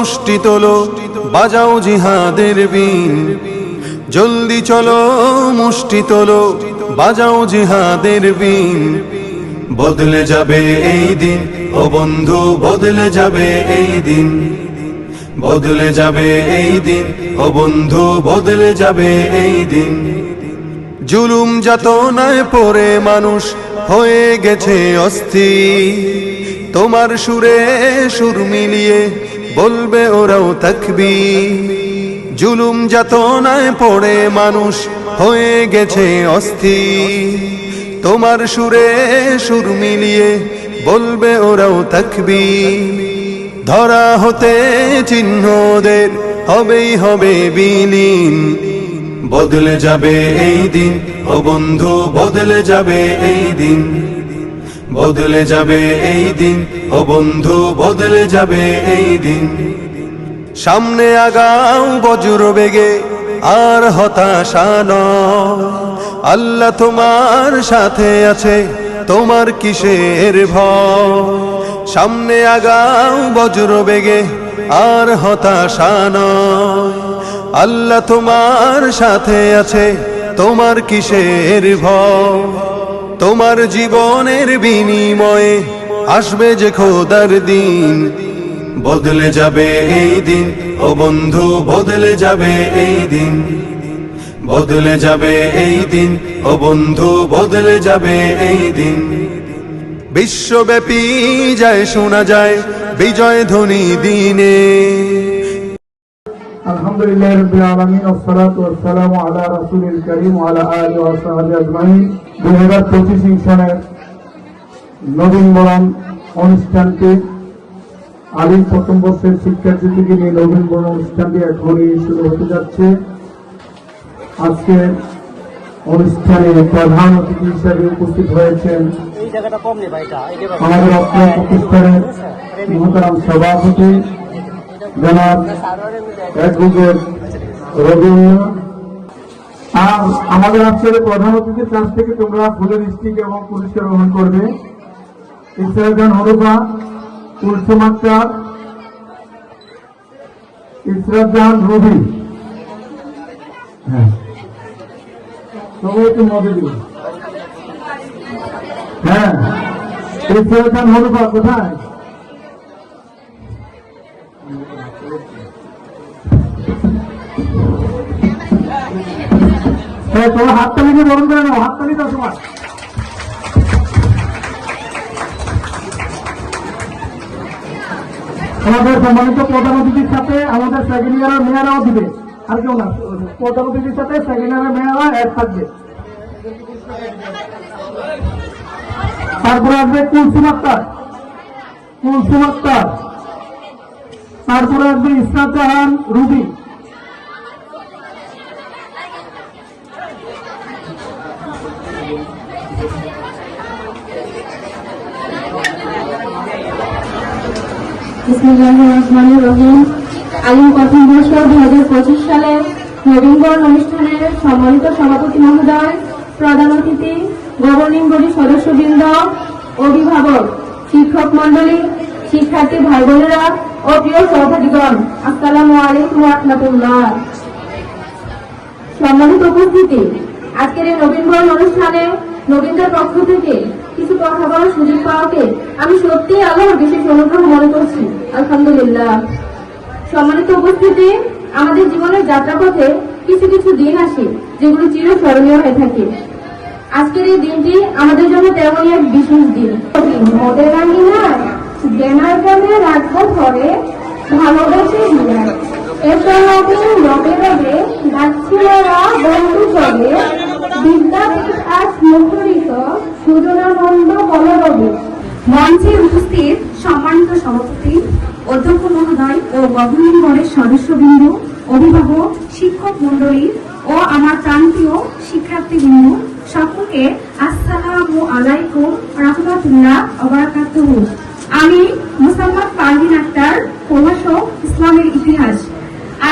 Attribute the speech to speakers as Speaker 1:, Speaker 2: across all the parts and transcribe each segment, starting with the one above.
Speaker 1: মুষ্টি তোলো, বাজাও জিহাদের বিন। জলদি চলো মুষ্টি তোলো, বাজাও জিহাদের বিন। বদলে যাবে এই দিন ও বন্ধু, বদলে যাবে এই দিন। বদলে যাবে এই দিন ও বন্ধু, বদলে যাবে এই দিন। জুলুম যাতনায় পড়ে মানুষ হয়ে গেছে অস্থির। তোমার সুরে সুর মিলিয়ে বলবে ওরাও তাকবীর। জুলুম যাতনায় পড়ে মানুষ হয়ে গেছে অস্থির। তোমার সুরে সুর মিলিয়ে বলবে ওরাও তাকবীর। ধরা হতে চিহ্নদের হবেই হবে বিলীন। বদলে যাবে এই দিন ও বন্ধু, বদলে যাবে এই দিন। বদলে যাবে এই দিন ও বন্ধু, বদলে যাবে এই দিন। সামনে আগাও বজ্র বেগে, আর হতাশা নয়। আল্লাহ তোমার সাথে আছে, তোমার কিসের ভয়। সামনে আগাও বজ্র বেগে, আর হতাশা নয়। আল্লাহ তোমার সাথে আছে, তোমার কিসের ভয়। তোমার জীবনের বিনিময়ে আসবে যে খোদার দিন। বদলে যাবে এই দিন ও বন্ধু, বদলে যাবে এই দিন। বদলে যাবে এই দিন ও বন্ধু, বদলে যাবে এই দিন। বিশ্বব্যাপী যায় শোনা যায় বিজয় ধ্বনি দিনে।
Speaker 2: আলহামদুলিল্লাহ রাব্বিল আলামিন, ওয়াসসালাতু ওয়াসসালামু আলা রাসূলিল কারীম ওয়া আলা আলিহি ওয়া সাহবিহি আজমাইন। 2025 সনের নবীন বরণ অনুষ্ঠানটি আলিম প্রথম বর্ষের শিক্ষার্থীদেরকে নিয়ে নবীন বরণ অনুষ্ঠানটি এখনই শুরু হতে যাচ্ছে। আজকে অনুষ্ঠানে প্রধান অতিথি হিসেবে উপস্থিত হয়েছেন আমাদের অত্র প্রতিষ্ঠানের মহতারাম সভাপতি জনাব অ্যাডভোকেট রবীন্দ্র। আর আমাদের আজকের প্রধান অতিথির কাছ থেকে তোমরা ফুলের স্টিক এবং পুরস্কার গ্রহণ করবে। ইসরাজান হরুফা, কুলসুম আক্তার, ইসরাজান রবি। হ্যাঁ, সবাই একটু মজা দিল। হ্যাঁ, ইসরাজান হরুফা কোথায়? তোমার হাততালিকে বরণ করে নাও, হাততালি দাও তোমার। আমাদের সম্মানিত প্রধান অতিথির সাথে আমাদের সেকেন্ড ইয়ারের মেয়েরাও দিবে, আর কেউ না। প্রধান অতিথির সাথে সেকেন্ড ইয়ারের মেয়েরা এক থাকবে। তারপরে আসবে কুলসুম আক্তার, কুলসুম আক্তার। তারপরে আসবে ইসরাত জাহান রুবি।
Speaker 3: বিসমিল্লাহির রহমানির রহিম। আলিম প্রথম বর্ষ 2025 সালের নবীন বরণ অনুষ্ঠানের সম্মানিত সভাপতি মহোদয়, প্রধান অতিথি, গভর্নিং বডি সদস্যবৃন্দ, অভিভাবক, শিক্ষক মন্ডলী, শিক্ষার্থী ভাই বোনেরা ও প্রিয় সহপাঠীগণ, আসসালামু আলাইকুম ওয়া রাহমাতুল্লাহ। সম্মানিত উপস্থিতি, আজকের এই নবীন বরণ অনুষ্ঠানে নবীনদের পক্ষ থেকে কিছু কথা বলার সুযোগ পাওয়াকে আমি সত্যিই আল্লাহর বিশেষ অনুগ্রহ মনে করছি। আলহামদুলিল্লাহ। সম্মানিত উপস্থিতি, আমাদের জীবনের যাত্রাপথে কিছু কিছু দিন আসে যেগুলো চিরস্মরণীয় হয়ে থাকে। আজকের এই দিনটি আমাদের জন্য তেমনই এক বিশেষ দিন। মোদের আঙিনায় জ্ঞানার জ্ঞানে রাখবো ধরে, ভালোবেসে হিরায়। এসব নবীন রবে রবে ডাকছিলেরা বন্ধু চলে। বিদ্যাপীঠ আজ মুখরিত সুজনানন্দ কলরবে।
Speaker 4: মঞ্চে উপস্থিত সম্মানিত সভাপতি, অধ্যক্ষ মহোদয় ও গভর্নিং বডির সদস্যবৃন্দ, অভিভাবক, শিক্ষক মন্ডলী ও আমার প্রান্তীয় শিক্ষার্থীবৃন্দ, সকলকে আসসালামু আলাইকুম রাহমাতুল্লাহ ওয়া বারাকাতুহু। আমি মুসাম্মাদ পারভিন আক্তার, প্রভাষক, ইসলামের ইতিহাস।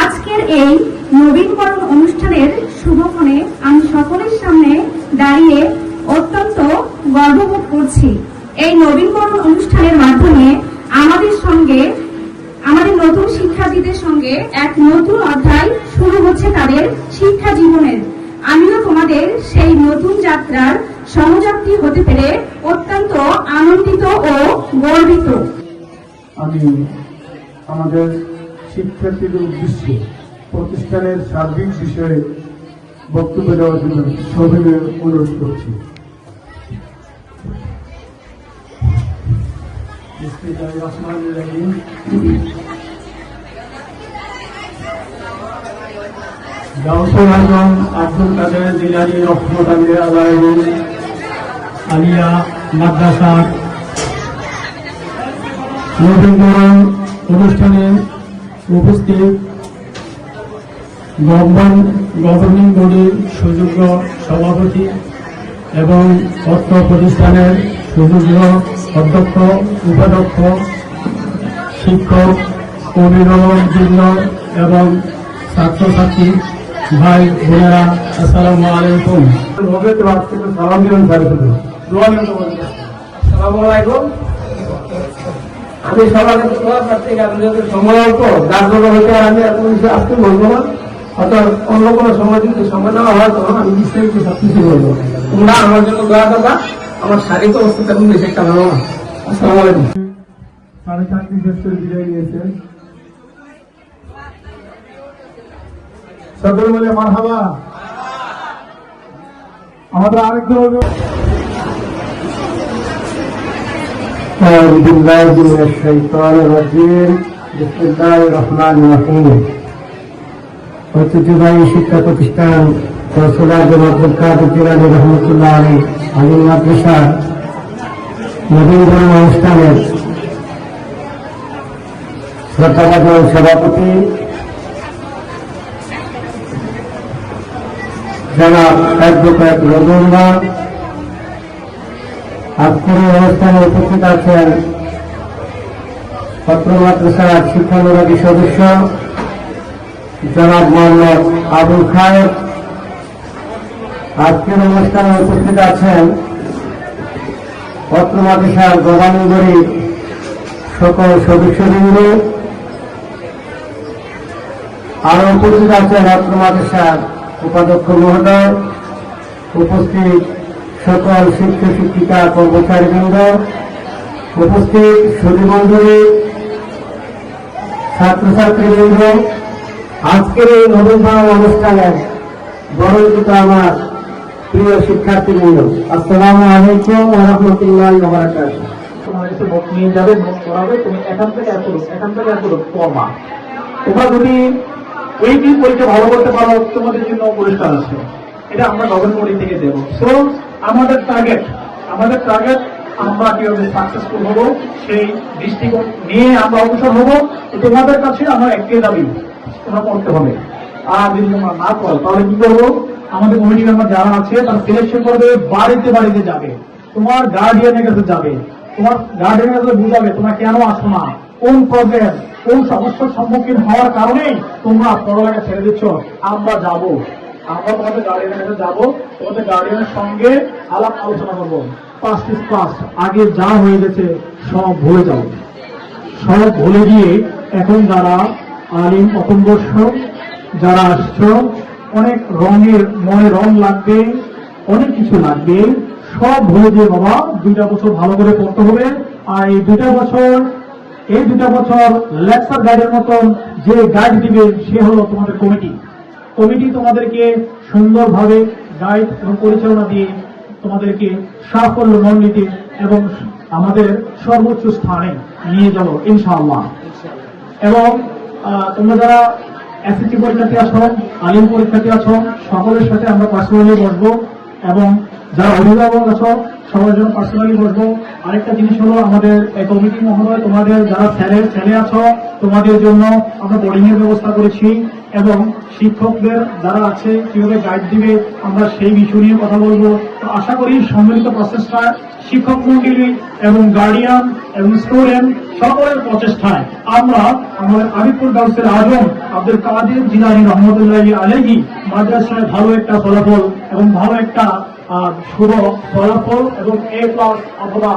Speaker 4: আজকের এই নবীনবরণ অনুষ্ঠানের শুভক্ষণে আমি সকলের সামনে দাঁড়িয়ে অত্যন্ত গর্ববোধ করছি। এই নবীনবরণ অনুষ্ঠানের মাধ্যমে আমাদের সঙ্গে আমাদের নতুন শিক্ষার্থী আমিও তোমাদের সেই নতুন যাত্রার সহযাত্রী হতে পেরে অত্যন্ত আনন্দিত ও গর্বিত।
Speaker 2: আমি আমাদের শিক্ষার্থীদের উদ্দেশ্যে প্রতিষ্ঠানের সার্বিক বিষয়ে বক্তব্য দেওয়ার জন্য সবিনয়ে অনুরোধ করছি। গাউসুল আজম আব্দুল কাদের জিলানী রহমতুল্লাহ আলাইহি আলিয়া মাদ্রাসার নবীনবরণ অনুষ্ঠানে উপস্থিত গভর্নিং বডির সুযোগ্য সভাপতি এবং অর্থ প্রতিষ্ঠানের সুযোগ্য অধ্যক্ষ, উপাধ্যক্ষ, শিক্ষক, অভিভাবকবৃন্দ এবং ছাত্রছাত্রী ভাই বোনেরা, আসসালামু আলাইকুম। সালাম দিলেন
Speaker 5: আসসালামু আলাইকুম। আমি সবার থেকে আপনাদের সময় অল্প, যার জন্য হয়তো আমি এত কিছু আজকে বলবো না, অর্থাৎ অন্য কোনো সময় যদি সময় নেওয়া হয় তখন আমি বিস্তারিত সবকিছু বলবো। তোমরা আমার জন্য দোয়া করবা, আমার শারীরিক অবস্থা তেমন বেশি একটা ভালো না। আসসালামু আলাইকুম।
Speaker 2: 4:30 শেষ করে বিদায় নিয়েছেন। সকলে বলে মারহাবা। আমাদের আরেকজন أعوذ بالله من الشيطان الرجيم بسم الله الرحمن الرحيم ঐতিহ্যবাহী শিক্ষা প্রতিষ্ঠান গাউসুল আজম আব্দুল কাদের জিলানী রহমতুল্লাহ আলাইহি আলিম মাদ্রাসা নবীনবরণ অনুষ্ঠানের শ্রদ্ধাভাজন সভাপতি জনাব অ্যাডভোকেট রবীন্দ্র, আজকের এই অনুষ্ঠানে উপস্থিত আছেন পত্র মাদ্রাসার শিক্ষানুরাগী সদস্য জনাব মোহাম্মদ আবুল খায়ের। আজকের অনুষ্ঠানে উপস্থিত আছেন পত্র মাদ্রাসার গভর্নিং বডির সকল সদস্যবৃন্দ, আরো উপস্থিত আছেন পত্র মাদ্রাসার উপাধ্যক্ষ মহোদয়, উপস্থিত সকল শিক্ষক শিক্ষিকা কর্মচারীবৃন্দ, উপস্থিত সুধীমণ্ডলী, ছাত্রছাত্রীবৃন্দ। আজকের এই নবীনবরণ অনুষ্ঠানে বরঞ্চিত আমার প্রিয় শিক্ষার্থীবৃন্দ, আসসালামু আলাইকুম ওয়া রাহমাতুল্লাহি ওয়া বারাকাতুহু। তোমার এসে নোট নিয়ে যাবে, নোট করাবে, তুমি এখান থেকে এত পড়বা। তোমরা যদি এই দিন পরীক্ষা ভালো করতে পারো তোমাদের জন্য পুরস্কার আছে, এটা আমরা গভর্নমেন্ট বডি থেকে দেবো। সো আমাদের টার্গেট আমরা কিভাবে সাকসেসফুল হবো সেই দৃষ্টিকোণ নিয়ে আমরা অগ্রসর হবো। তোমাদের কাছে আমার একটাই দাবি, তোমরা পড়তে হবে। আর যদি তোমরা না করো তাহলে কি করবো, আমাদের কমিটি মেম্বার যারা আছে তারা সিলেকশন করবে, বাড়িতে বাড়িতে যাবে, তোমার গার্ডিয়ানের কাছে যাবে, তোমার গার্ডিয়ানের কাছে বুঝাবে তোমরা কেন আসো না, কোন প্রবলেম, কোন সমস্যার সম্মুখীন হওয়ার কারণেই তোমরা পড়ালেখা ছেড়ে দিচ্ছ। আমরা যাবো, আমরা তোমাদের গার্ডিয়ানের কাছে যাবো, তোমাদের গার্ডিয়ানের সঙ্গে আলাপ আলোচনা করবো। পাস্ট আগে যা হয়ে গেছে সব ভুলে যাও, সব ভুলে গিয়ে এখন যারা আলিম প্রথম বর্ষ যারা আসছ, অনেক রঙের মনে রং লাগবে, অনেক কিছু লাগবে, সব ভুলে দিয়ে বাবা 2টা বছর ভালো করে পড়তে হবে। আর এই 2টা বছর লেকচার গাইডের মতন যে গাইড দিবে সে হলো তোমাদের কমিটি তোমাদেরকে সুন্দরভাবে গাইড এবং পরিচালনা দিয়ে তোমাদেরকে সাফল্য মণ্ডিত এবং আমাদের সর্বোচ্চ স্থানে নিয়ে যাবো ইনশাআল্লাহ। এবং তোমরা যারা এসএসসি পরীক্ষার্থী আছো, আলিম পরীক্ষার্থী আছো, সকলের সাথে আমরা পার্সোনালি বসবো এবং যারা অভিভাবক আছো সবার জন্য পার্সোনালি বসবো। আরেকটা জিনিস হলো আমাদের কমিটি মহোদয়, তোমাদের যারা ছেলে আছো তোমাদের জন্য আমরা বোর্ডিং এর ব্যবস্থা করেছি এবং শিক্ষকদের যারা আছে কিভাবে গাইড দিবে আমরা সেই বিষয় নিয়ে কথা বলবো। তো আশা করি সম্মিলিত প্রচেষ্টা শিক্ষক মন্ডলী এবং গার্ডিয়ান এবং স্টুডেন্ট সকলের প্রচেষ্টায় আমরা আমাদের আরিফুল গাউসুল আজম আব্দুল কাদের জিলানী রহমতুল্লাহি আলাইহি মাদ্রাসায় ভালো একটা ফলাফল এবং ভালো একটা শুভ ফলাফল এবং A+ অথবা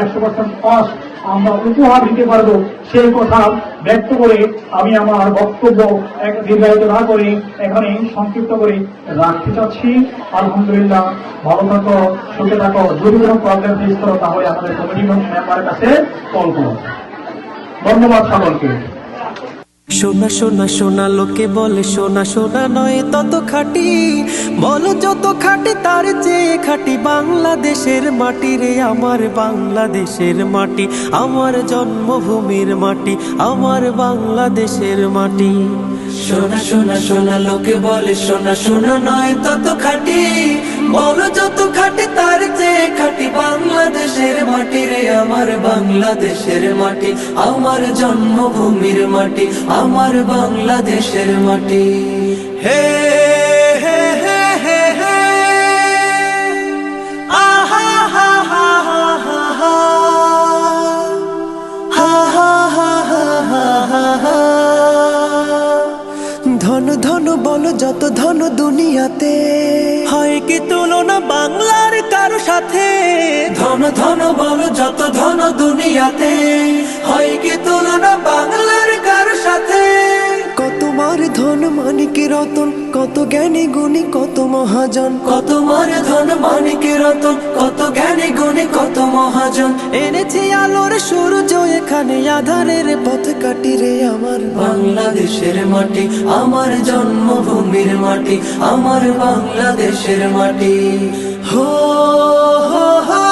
Speaker 2: 100% পাস আমরা উপহার দিতে পারবো সেই কথা ব্যক্ত করে আমি আমার বক্তব্য দীর্ঘায়িত না করে এখানে সংক্ষিপ্ত করে রাখতে চাচ্ছি। আলহামদুলিল্লাহ, ভালো থাকো, সুখে থাকো। যদি কোনো প্রবলেম ফেস করো তাহলে আমাদের কমিটি মেম্বারের কাছে কল করো। ধন্যবাদ সকলকে।
Speaker 6: সোনা সোনা সোনা লোকে বলে সোনা সোনা নয় তত খাঁটি, বলো যত খাঁটি তার চেয়ে খাঁটি বাংলাদেশের মাটি রে, আমার বাংলাদেশের মাটি, আমার জন্মভূমির মাটি, আমার বাংলাদেশের মাটি। সোনা সোনা সোনা লোকে বলে সোনা সোনা নয় তত খাঁটি, বলো যত খাঁটি তার চেয়ে খাঁটি বাংলাদেশের মাটি রে, আমার বাংলাদেশের মাটি, আমার জন্মভূমির মাটি, আমার বাংলাদেশের মাটি। হে হে হে হে হে আহা হা হা হা হা হা হা হা হা হা হা হা। ধন ধন বলো যত ধন দুনিয়াতে, হয় কি তুলনা বাংলার কারো সাথে? ধন ধন বলো যত ধন দুনিয়াতে, হয় কি তুলনা বাংলার কারো সাথে? কত মার ধন মানিকে রতন, কত জ্ঞানী গুণী কত মহাজন, কত মার ধন মানিকে রতন, কত জ্ঞানী গুণী কত মহাজন। এনেছি আলোর সূর্য এখানে, আধারের পথ কাটি রে, আমার বাংলাদেশের মাটি, আমার জন্মভূমির মাটি, আমার বাংলাদেশের মাটি। হো হো হো